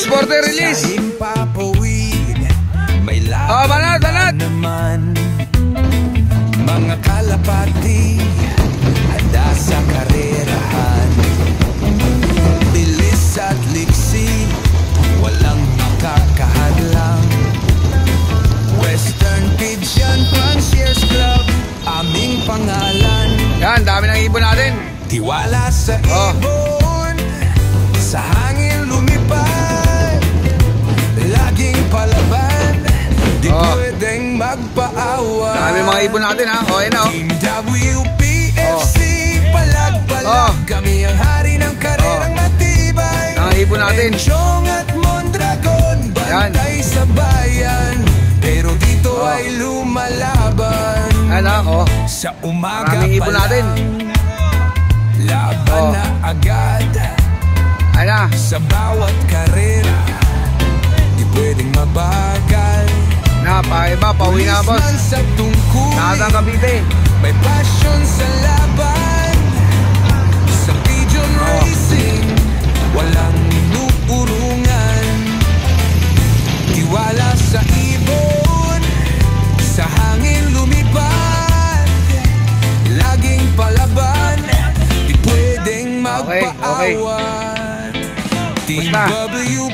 Sporter release. Oh, banat. Mga kalapati, handa sa karerahan. Bilis at liksi, walang makakahadlang. Western Pigeon Concierge Club, aming pangalan. Yan, dami ng ibon natin. Tiwala sa ibon, sa hangin lumipad. Laging palaban, di pwedeng magpaawa. Dami mga ibon natin ha. O, yan o. Team WPFC, palag-palag. Kami ang hari ng karerang matibay. Ang ibon natin. Enchong at Mondragon, bantay sa bayan. Pero dito ay lumalaban. Ano, sa umaga maraming ibon natin. Laban na agad. Ano? Sa bawat karera, di pwedeng mabagal. Iba, pauwi na boss. Sa tungkol, Nakatang Cavite. may passion sa laban. Sa pigeon racing, walang inuurungan. Tiwala sa ibon, sa hangin lumipad. Laging palaban, di pwedeng magpaawat. Team Basta. W